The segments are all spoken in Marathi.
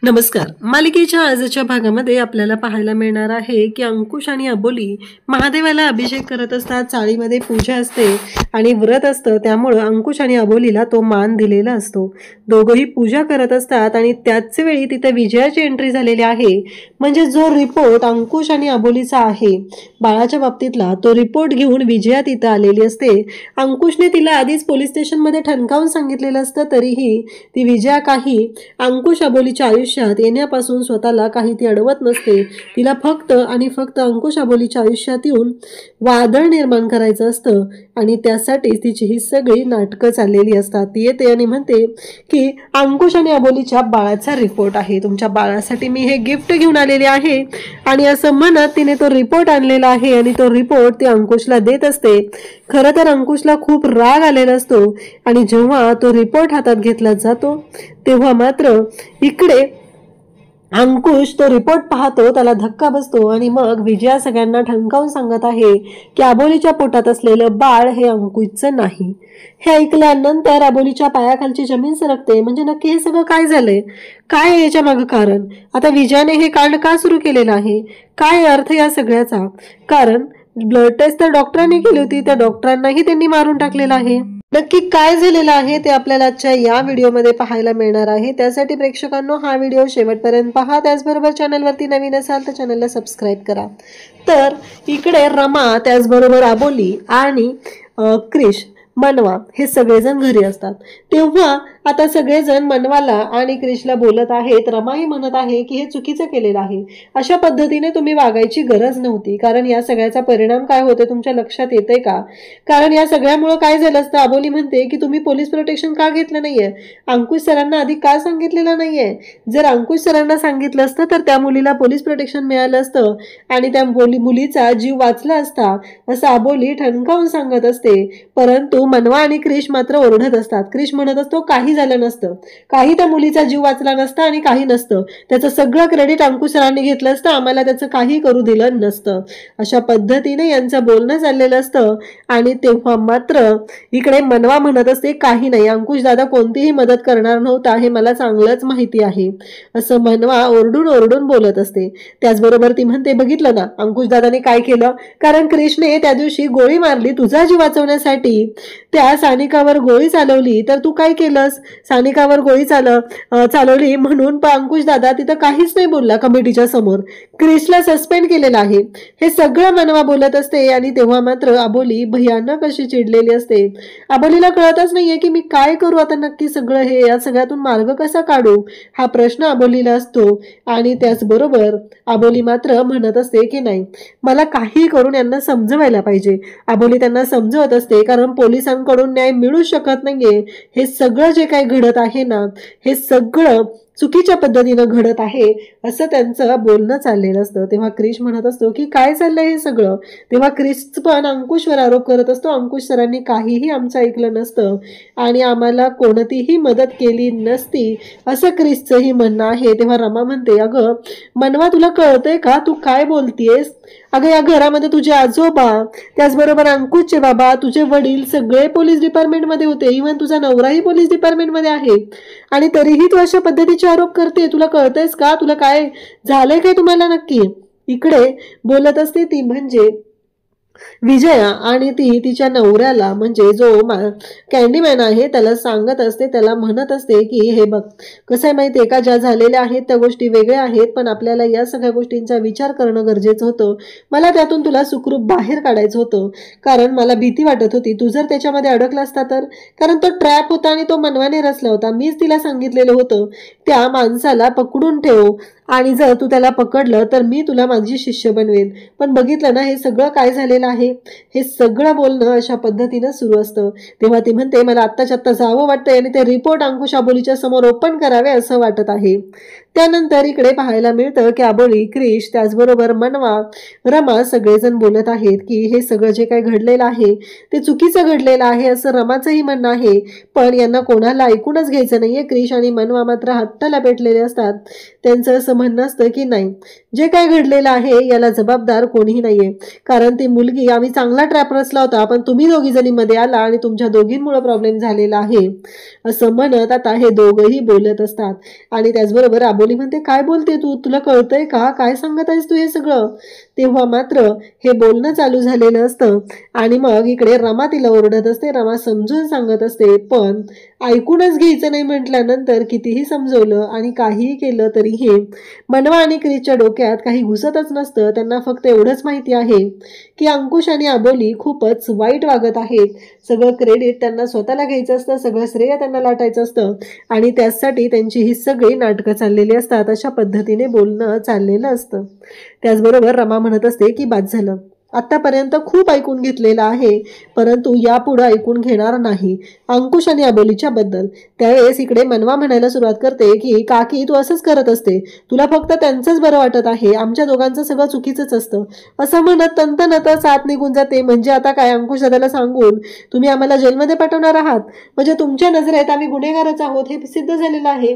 नमस्कार. मालिकेच्या आजच्या भागामध्ये आपल्याला पाहायला मिळणार आहे की अंकुश आणि अबोली महादेवाला अभिषेक करत असतात. चाळीमध्ये पूजा असते आणि व्रत असतं, त्यामुळं अंकुश आणि अबोलीला तो मान दिलेला असतो. दोघंही पूजा करत असतात आणि त्याच वेळी तिथे विजयाची एंट्री झालेली आहे. म्हणजे जो रिपोर्ट अंकुश आणि अबोलीचा आहे बाळाच्या बाबतीतला, तो रिपोर्ट घेऊन विजया तिथं आलेली असते. अंकुशने तिला आधीच पोलीस स्टेशनमध्ये ठणकावून सांगितलेलं असतं, तरीही ती विजया काही अंकुश अबोलीच्या आयुष्यात येण्यापासून स्वतःला काही ती अडवत नसते. तिला फक्त आणि फक्त अंकुश अबोलीच्या आयुष्यात येऊन वादळ निर्माण करायचं असतं आणि त्यासाठीच तिची ही सगळी नाटकं चाललेली असतात. ती येते आणि म्हणते की अंकुश आणि अबोलीच्या बाळाचा रिपोर्ट आहे, तुमच्या बाळासाठी मी हे गिफ्ट घेऊन आलेले आहे. आणि असं म्हणत तिने तो रिपोर्ट आणलेला आहे आणि तो रिपोर्ट ती अंकुशला देत असते. खरं तर अंकुशला खूप राग आलेला असतो आणि जेव्हा तो रिपोर्ट हातात घेतला जातो तेव्हा मात्र इकडे अंकुश तो रिपोर्ट पाहतो, त्याला धक्का बसतो आणि मग विजया सगळ्यांना ठणकावून सांगत आहे की अबोलीच्या पोटात असलेलं बाळ हे अंकुशचं नाही. हे ऐकल्यानंतर अबोलीच्या पायाखालची जमीन सरकते. म्हणजे नक्की हे सगळं काय झालंय, काय याच्या मागं कारण? आता विजयाने हे कांड का सुरू केलेलं आहे, काय अर्थ या सगळ्याचा? कारण ब्लड टेस्ट तर डॉक्टरांनी केली होती, त्या डॉक्टरांनाही त्यांनी मारून टाकलेलं आहे. नक्की काय झालेलं आहे ते आपल्याला आजच्या या व्हिडिओमध्ये पाहायला मिळणार आहे. त्यासाठी प्रेक्षकांनो हा व्हिडिओ शेवटपर्यंत पहा. त्याचबरोबर चॅनलवरती नवीन असाल तर चॅनलला सबस्क्राईब करा. तर इकडे रमा, त्याचबरोबर अबोली आणि क्रिश, मनवा हे सगळेजण घरी असतात. तेव्हा आता सगळेजण मनवाला आणि क्रिशला बोलत आहेत. रमाही म्हणत आहे की हे चुकीचं केलेलं आहे, अशा पद्धतीने तुम्ही वागायची गरज नव्हती. कारण या सगळ्याचा परिणाम काय होते तुमच्या लक्षात येते का? कारण या सगळ्यामुळे काय झालं असतं? अबोली म्हणते की तुम्ही पोलीस प्रोटेक्शन का घेतलं नाहीये, अंकुश सरांना आधी का सांगितलेलं नाहीये? जर अंकुश सरांना सांगितलं असतं तर त्या मुलीला पोलीस प्रोटेक्शन मिळालं असतं आणि त्या मुलीचा जीव वाचला असता, असं अबोली ठणकावून सांगत असते. परंतु मनवा आणि क्रिश मात्र ओरडत असतात. क्रिश म्हणत असतो काही झालं नसतं, काही त्या मुलीचा जीव वाचला नसता आणि काही नसतं, त्याचं सगळं क्रेडिट अंकुश सरांनी घेतलं असतं, आम्हाला त्याचं काही करू दिलं नसतं. अशा पद्धतीने यांचं बोलणं चाललेलं असतं. आणि तेव्हा मात्र इकडे मनवा म्हणत असते काही नाही, अंकुश दादा कोणतीही मदत करणार नव्हता, हे मला चांगलंच माहिती आहे, असं मनवा ओरडून ओरडून बोलत असते. त्याचबरोबर ती म्हणते बघितलं ना अंकुश दादाने काय केलं, कारण क्रिशने त्या दिवशी गोळी मारली तुझा जीव वाचवण्यासाठी, त्या सानिकावर गोळी चालवली, तर तू काय केलंस? सानिकावर गोळी चालवली म्हणून अंकुश दादा तिथं काहीच नाही बोलला. कमिटीच्या समोर क्रिशला सस्पेंड केलेलं आहे, हे सगळं मनवा बोलत असते. आणि तेव्हा मात्र अबोली भयानक अशी चिडलेली असते. अबोलीला कळतच नाहीये की मी काय करू आता नक्की, सगळं हे या सगळ्यातून मार्ग कसा काढू, हा प्रश्न अबोलीला असतो. आणि त्याचबरोबर अबोली मात्र म्हणत असते की नाही, मला काही करून यांना समजवायला पाहिजे. अबोली त्यांना समजवत असते कारण पोलिसांकडून न्याय मिळू शकत नाहीये. हे सगळं जे काही घडत आहे ना, हे सगळं चुकीच्या पद्धतीनं घडत आहे, असं त्यांचं बोलणं चाललेलं असतं. तेव्हा क्रिश म्हणत असतो की काय चाललंय हे सगळं. तेव्हा क्रिश पण अंकुशवर आरोप करत असतो, अंकुश सरांनी काहीही आमचं ऐकलं नसतं आणि आम्हाला कोणतीही मदत केली नसती, असं क्रिशचंही म्हणणं आहे. तेव्हा रमा म्हणते अगं मनवा, तुला कळतंय का तू काय बोलतेस? अगं या घरामध्ये तुझे आजोबा, त्याचबरोबर अंकुशचे बाबा, तुझे वडील सगळे पोलीस डिपार्टमेंटमध्ये होते, इव्हन तुझा नवराही पोलीस डिपार्टमेंटमध्ये आहे, आणि तरीही तू अशा पद्धतीचे आरोप करते. तुला कळतंयस का? तुला काय झालंय काय तुम्हाला नक्की? इकडे बोलत असते ती म्हणजे विजया आणि ती तिच्या नवऱ्याला म्हणजे जो कॅन्डीमॅन आहे त्याला सांगत असते, त्याला म्हणत असते की हे बघ कसं आहे माहितीये का, ज्या झालेल्या आहेत त्या गोष्टी वेगळ्या आहेत, पण आपल्याला या सगळ्या गोष्टींचा विचार करणं गरजेचं होतं. मला त्यातून तुला सुखरूप बाहेर काढायचं होतं, कारण मला भीती वाटत होती तू जर त्याच्यामध्ये अडकला असता तर, कारण तो ट्रॅप होता आणि तो मनवाने रचला होता. मीच तिला सांगितलेलं होतं त्या माणसाला पकडून ठेव आणि जर तू त्याला पकडलं तर मी तुला माझी शिष्य बनवेल. पण बघितलं ना हे सगळं काय झालेलं आहे. हे सगळं बोलणं अशा पद्धतीनं सुरू असतं. तेव्हा ती म्हणते मला आत्ताच्या आत्ता जावं वाटतंय आणि ते रिपोर्ट अंकुश अबोलीच्या समोर ओपन करावे असं वाटत आहे. त्यानंतर इकडे पाहायला मिळतं की अबोली, क्रिश, त्याचबरोबर मनवा, रमा सगळेजण बोलत आहेत की हे सगळं जे काही घडलेलं आहे ते चुकीचं घडलेलं आहे असं रमाचंही म्हणणं आहे. पण यांना कोणाला ऐकूनच घ्यायचं नाहीये. क्रिश आणि मनवा मात्र हट्टाला पेटलेले असतात. त्यांचं असं असं म्हणणं असतं की नाही, जे काय घडलेलं आहे याला जबाबदार कोणीही नाहीये, कारण ती मुलगी आम्ही चांगला ट्रॅप रचला होता, पण तुम्ही दोघी जणी मध्ये आला आणि तुमच्या दोघींमुळे प्रॉब्लेम झालेला आहे असं म्हणत आता हे दोघंही बोलत असतात. आणि त्याचबरोबर आबोली म्हणते, काय बोलते तू, तुला कळतंय का, काय सांगत आहेस तू हे सगळं? तेव्हा मात्र हे बोलणं चालू झालेलं असतं आणि मग इकडे रमा तिला ओरडत असते. रमा समजून सांगत असते, पण ऐकूनच घ्यायचं नाही म्हटल्यानंतर कितीही समजवलं आणि काहीही केलं तरीही मनवा आणि क्रिसच्या डोक्यात काही घुसतच नसतं. त्यांना फक्त एवढंच माहिती आहे की अंकुश आणि आबोली खूपच वाईट वागत आहेत. सगळं क्रेडिट त्यांना स्वतःला घ्यायचं असतं, सगळं श्रेय त्यांना लाटायचं असतं आणि त्यासाठी त्यांची ही सगळी नाटकं चाललेली असतात. अशा पद्धतीने बोलणं चाललेलं असतं. त्याचबरोबर रमा म्हणत असते की बाद झालं, आतापर्यंत खूप ऐकून घेतलेलं आहे, परंतु यापुढे ऐकून घेणार नाही अंकुश आणि आबोलीच्या बद्दल. त्यावेळेस इकडे मनवा म्हणायला सुरुवात करते की काकी तू असंच करत असते, तुला फक्त त्यांचंच बरं वाटत आहे, आमच्या दोघांचं सगळं चुकीचंच असतं असं म्हणत तंतनतच आत निघून जाते. म्हणजे आता काय, अंकुश दादाला सांगून तुम्ही आम्हाला जेलमध्ये पाठवणार आहात, म्हणजे तुमच्या नजरेत आम्ही गुन्हेगारच आहोत हे सिद्ध झालेलं आहे,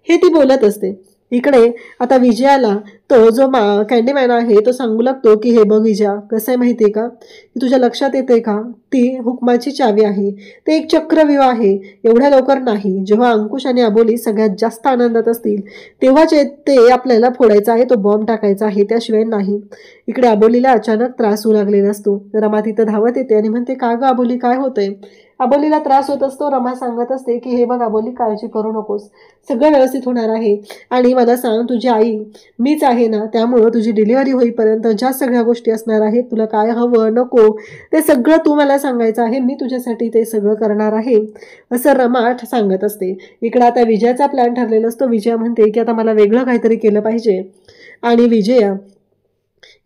हे ती बोलत असते. इकडे आता विजयाला तो जो कॅन्डीमॅन आहे तो सांगू लागतो की हे बघ विजया, कसं आहे माहितीये का, की तुझ्या लक्षात येते का, ती हुकमाची चावी आहे, ते एक चक्रव्यूह आहे, एवढ्या लवकर नाही. जेव्हा अंकुश आणि आबोली सगळ्यात जास्त आनंदात असतील तेव्हाच ते आपल्याला फोडायचा आहे, तो बॉम्ब टाकायचा आहे, त्याशिवाय नाही. इकडे आबोलीला अचानक त्रास होऊ लागलेला असतो. रमा तिथं धावत येते आणि म्हणते, का ग आबोली काय होतंय? आबोलीला त्रास होत असतो. रमा सांगत असते की हे बघ आबोली, काळजी करू नकोस, सगळं व्यवस्थित होणार आहे. आणि मला सांग, तुझी आई मीच आहे ना, त्यामुळं तुझी डिलिव्हरी होईपर्यंत ज्या सगळ्या गोष्टी असणार आहेत, तुला काय हवं नको ते सगळं तू मला सांगायचं आहे, मी तुझ्यासाठी ते सगळं करणार आहे असं रमा सांगत असते. इकडं आता विजयाचा प्लॅन ठरलेला असतो. विजया म्हणते की आता मला वेगळं काहीतरी केलं पाहिजे आणि विजया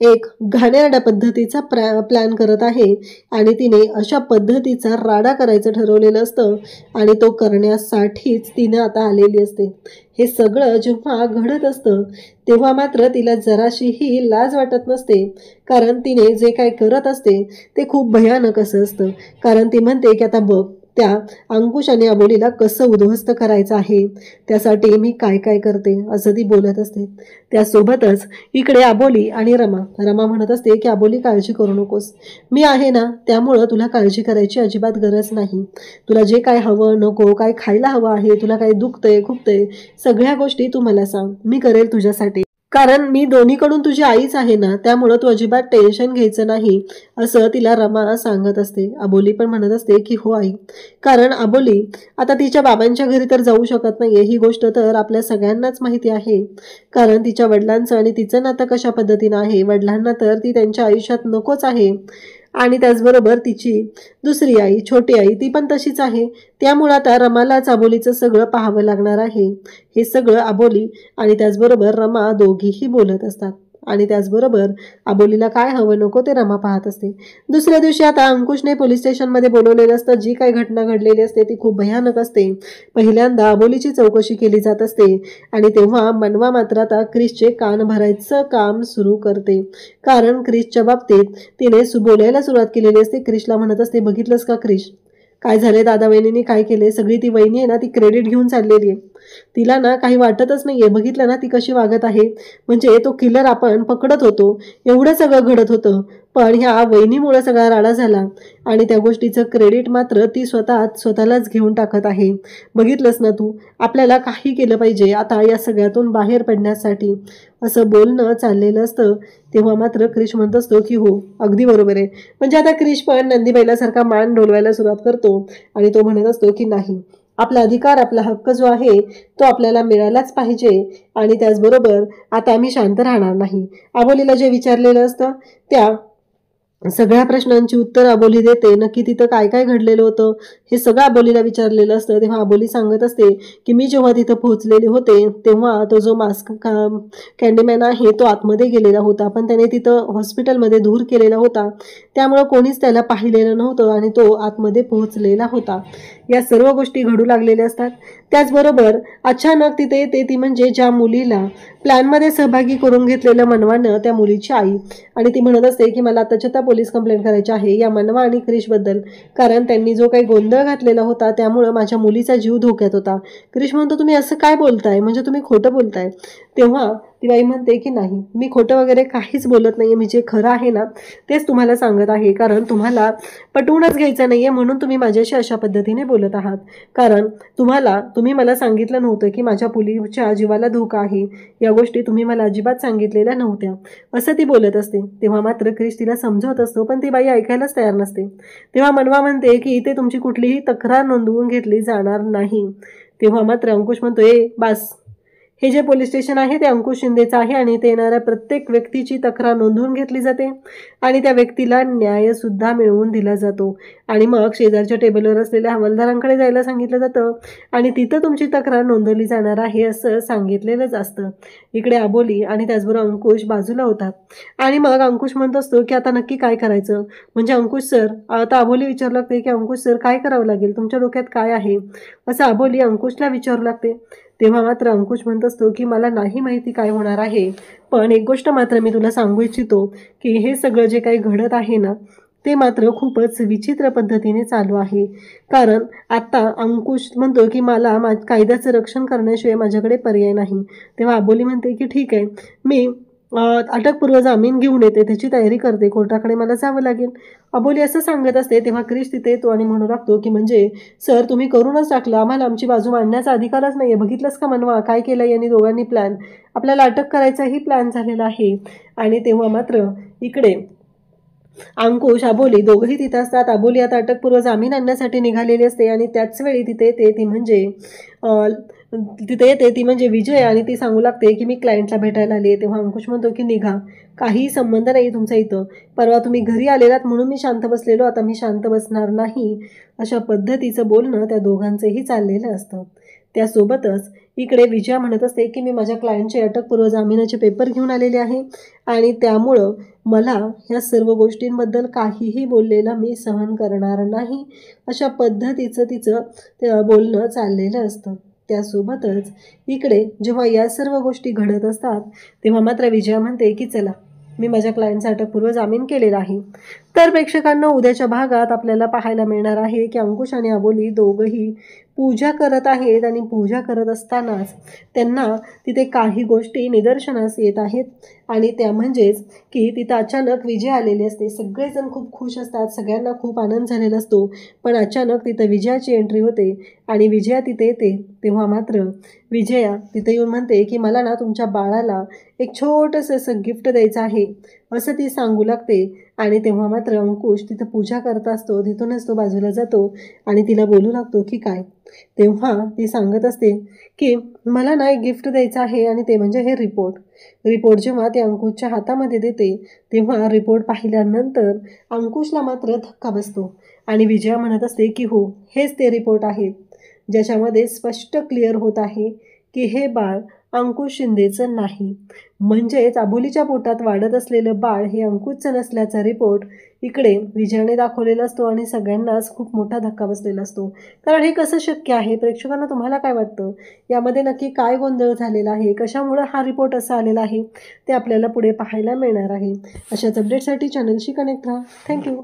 एक घाणेरड्या पद्धतीचा प्लॅन करत आहे आणि तिने अशा पद्धतीचा राडा करायचं ठरवलेलं असतं आणि तो करण्यासाठीच तिने आता आलेली असते. हे सगळं जेव्हा घडत असतं तेव्हा मात्र तिला जराशीही लाज वाटत नसते, कारण तिने जे काय करत असते ते खूप भयानक असं असतं. कारण ती म्हणते की आता बघ, त्या अंकुश आणि आबोलीला कसं उद्ध्वस्त करायचं आहे, त्यासाठी मी काय काय करते असं ती बोलत असते. त्यासोबतच इकडे आबोली आणि रमा म्हणत असते की आबोली काळजी करू नकोस, मी आहे ना, त्यामुळं तुला काळजी करायची अजिबात गरज नाही. तुला जे काय हवं नको, काय खायला हवं आहे, तुला काय दुखतंय खुपतंय, सगळ्या गोष्टी तू मला सांग, मी करेल तुझ्यासाठी, कारण मी दोन्हीकडून तुझी आईच आहे ना, त्यामुळं तू अजिबात टेन्शन घ्यायचं नाही असं तिला रमा सांगत असते. आबोली पण म्हणत असते की हो आई, कारण आबोली आता तिच्या बाबांच्या घरी तर जाऊ शकत नाहीये, ही गोष्ट तर आपल्या सगळ्यांनाच माहिती आहे, कारण तिच्या वडिलांचं आणि तिचं नातं कशा पद्धतीनं आहे. वडिलांना तर ती त्यांच्या आयुष्यात नकोच आहे आणि त्याचबरोबर तिची दुसरी आई, छोटी आई, ती पण तशीच आहे. त्यामुळे आता रमालाच आबोलीचं सगळं पाहावं लागणार आहे. हे सगळं आबोली आणि त्याचबरोबर रमा दोघीही बोलत असतात आणि त्याचबरोबर आबोलीला काय हवं नको ते रमा पाहत असते. दुसऱ्या दिवशी आता अंकुशने पोलीस स्टेशनमध्ये बोलवलेलं असतं. जी काही घटना घडलेली असते ती खूप भयानक असते. पहिल्यांदा आबोलीची चौकशी केली जात असते आणि तेव्हा मनवा मात्र आता क्रिसचे कान भरायचं काम सुरू करते, कारण क्रिसच्या बाबतीत तिने बोलायला सुरुवात केलेली असते. क्रिसला म्हणत असते, बघितलंस का क्रिस, काय झाले, दादा वहिनीने काय केले, सगळी ती वहिनी आहे ना, ती क्रेडिट घेऊन चाललेली आहे, तिला ना काही वाटतच नाहीये, बघितलं ना ती कशी वागत आहे, म्हणजे तो किलर आपण पकडत होतो, एवढं सगळं घडत होतं, पण ह्या वहिनीमुळे सगळा राडा झाला आणि त्या गोष्टीचं क्रेडिट मात्र ती स्वतःलाच घेऊन टाकत आहे. बघितलंस ना तू, आपल्याला काही केलं पाहिजे आता या सगळ्यातून बाहेर पडण्यासाठी असं बोलणं चाललेलं असतं. तेव्हा मात्र क्रिश म्हणत असतो की हो, अगदी बरोबर आहे. म्हणजे आता क्रिश पण नंदीबैलासारखा मान डोलवायला सुरुवात करतो आणि तो म्हणत असतो की नाही, आपला अधिकार, आपला हक्क जो आहे तो आपल्याला मिळालाच पाहिजे आणि त्याचबरोबर आता आम्ही शांत राहणार नाही. आबोलीला जे विचारलेलं असतं त्या सगळ्या प्रश्नांची उत्तर आबोली देते. नक्की तिथं काय काय घडलेलं होतं हे सगळं आबोलीला विचारलेलं असतं. तेव्हा आबोली सांगत असते की मी जेव्हा तिथं पोहोचलेले होते तेव्हा तो जो मास्क कॅन्डीमॅन आहे तो आतमध्ये गेलेला होता, पण त्याने तिथं हॉस्पिटलमध्ये धूर केलेला होता, त्यामुळं कोणीच त्याला पाहिलेलं नव्हतं आणि तो आतमध्ये पोहोचलेला होता. या सर्व गोष्टी घडू लागलेल्या असतात. त्याचबरोबर अचानक तिथे येते ती म्हणजे ज्या मुलीला प्लॅनमध्ये सहभागी करून घेतलेलं मनवानं, त्या मुलीची आई, आणि ती म्हणत असते की मला आताच्या पोलीस कंप्लेंट करायची आहे या मनवा आणि क्रिशबद्दल, कारण त्यांनी जो काही गोंधळ घातलेला होता त्यामुळं माझ्या मुलीचा जीव धोक्यात होता. क्रिश म्हणतो, तुम्ही असं काय बोलताय, म्हणजे तुम्ही खोटं बोलताय. तेव्हा ती बाई म्हणते की नाही, मी खोटं वगैरे काहीच बोलत नाही आहे, मी जे खरं आहे ना तेच तुम्हाला सांगत आहे, कारण तुम्हाला पटवूनच घ्यायचं नाही आहे म्हणून तुम्ही माझ्याशी अशा पद्धतीने बोलत आहात. कारण तुम्ही मला सांगितलं नव्हतं की माझ्या मुलीच्या जीवाला धोका आहे, या गोष्टी तुम्ही मला अजिबात सांगितलेल्या नव्हत्या, असं ती बोलत असते. तेव्हा मात्र क्रिश तिला समजवत असतो, पण ती बाई ऐकायलाच तयार नसते. तेव्हा मनवा म्हणते की इथे तुमची कुठलीही तक्रार नोंदवून घेतली जाणार नाही. तेव्हा मात्र अंकुश म्हणतो, बास, हे जे पोलीस स्टेशन आहे ते अंकुश शिंदेचं आहे आणि इथे येणाऱ्या प्रत्येक व्यक्तीची तक्रार नोंदवून घेतली जाते आणि त्या व्यक्तीला न्यायसुद्धा मिळवून दिला जातो. आणि मग शेजारच्या टेबलवर असलेल्या हवालदारांकडे जायला सांगितलं जातं आणि तिथं तुमची तक्रार नोंदवली जाणार आहे असं सांगितलेलंच असतं. इकडे अबोली आणि त्याचबरोबर अंकुश बाजूला होतात आणि मग अंकुश म्हणत असतो की आता नक्की काय करायचं. म्हणजे अंकुश सर, आता अबोली विचारू लागते की अंकुश सर काय करावं लागेल, तुमच्या डोक्यात काय आहे, असं अबोली अंकुशला विचारू लागते. तेव्हा मात्र अंकुश म्हणत असतो की मला नाही माहिती काय होणार आहे, पण एक गोष्ट मात्र मी तुला सांगू इच्छितो की हे सगळं जे काही घडत आहे ना ते मात्र खूपच विचित्र पद्धतीने चालू आहे. कारण आता अंकुश म्हणतो की मला कायद्याचं रक्षण करण्याशिवाय माझ्याकडे पर्याय नाही. तेव्हा अबोली म्हणते की ठीक आहे, मी अटकपूर्व जामीन घेऊन येते, त्याची तयारी करते, कोर्टाकडे मला जावं लागेल, अबोली असं सांगत असते. तेव्हा क्रिश तिथे येतो आणि म्हणू लागतो की म्हणजे सर तुम्ही करूनच टाकलं, आम्हाला आमची बाजू मांडण्याचा अधिकारच नाही आहे. बघितलंस का मनवा, काय केलं यांनी दोघांनी प्लॅन, आपल्याला अटक करायचाही प्लॅन झालेला आहे. आणि तेव्हा मात्र इकडे अंकुश अबोली दोघंही तिथं असतात. अबोली आता अटकपूर्व जामीन आणण्यासाठी निघालेली असते आणि त्याच वेळी तिथे येते ती म्हणजे विजय आणि ती सांगू लागते की मी क्लायंटला भेटायला आली आहे. तेव्हा अंकुश म्हणतो की निघा, काही संबंध नाही तुमचा इथं, परवा तुम्ही घरी आलेलात म्हणून मी शांत बसलेलो, आता मी शांत बसणार नाही, अशा पद्धतीचं बोलणं त्या दोघांचंही चाललेलं असतं. त्यासोबतच इकडे विजया म्हणत असते की मी माझ्या क्लायंटचे अटकपूर्व जामिनाचे पेपर घेऊन आलेले आहे आणि त्यामुळं मला ह्या सर्व गोष्टींबद्दल काहीही बोललेलं मी सहन करणार नाही, अशा पद्धतीचं तिचं बोलणं चाललेलं असतं. त्यासोबतच इकडे जेव्हा या सर्व गोष्टी घडत असतात तेव्हा मात्र विजया म्हणते की चला, मी माझ्या क्लायंटचा अटकपूर्व जामीन केलेला आहे. तर प्रेक्षकांना उद्याच्या भागात आपल्याला पाहायला मिळणार आहे की अंकुश आणि अबोली दोघंही पूजा करत आहेत आणि पूजा करत असतानाच त्यांना तिथे काही गोष्टी निदर्शनास येत आहेत आणि त्या म्हणजेच की तिथं अचानक विजय आलेली असते. सगळेजण खूप खुश असतात, सगळ्यांना खूप आनंद झालेला असतो, पण अचानक तिथं विजयाची एंट्री होते आणि विजया तिथे येते. तेव्हा मात्र विजया तिथे येऊन म्हणते की मला ना तुमच्या बाळाला एक छोटंसं असं गिफ्ट द्यायचं आहे, असं ती सांगू लागते. आणि तेव्हा मात्र अंकुश तिथं पूजा करत असतो, तिथूनच तो बाजूला जातो आणि तिला बोलू लागतो की काय. तेव्हा ती सांगत असते की मला ना एक गिफ्ट द्यायचं आहे आणि ते म्हणजे हे रिपोर्ट जेव्हा ते अंकुशच्या हातामध्ये देते तेव्हा रिपोर्ट पाहिल्यानंतर अंकुशला मात्र धक्का बसतो आणि विजया म्हणत असते की हो, हेच ते रिपोर्ट आहेत ज्याच्यामध्ये स्पष्ट क्लिअर होत आहे की हे बाळ अंकुश शिंदेचं नाही. म्हणजेच अबोलीच्या पोटात वाढत असलेलं बाळ हे अंकुशचं नसल्याचा रिपोर्ट इकडे विजयाने दाखवलेला असतो आणि सगळ्यांनाच खूप मोठा धक्का बसलेला असतो. कारण हे कसं शक्य आहे? प्रेक्षकांना तुम्हाला काय वाटतं? यामध्ये नक्की काय गोंधळ झालेला आहे? कशामुळं हा रिपोर्ट असा आलेला आहे? ते आपल्याला पुढे पाहायला मिळणार आहे. अशाच अपडेटसाठी चॅनलशी कनेक्ट राहा. थँक्यू.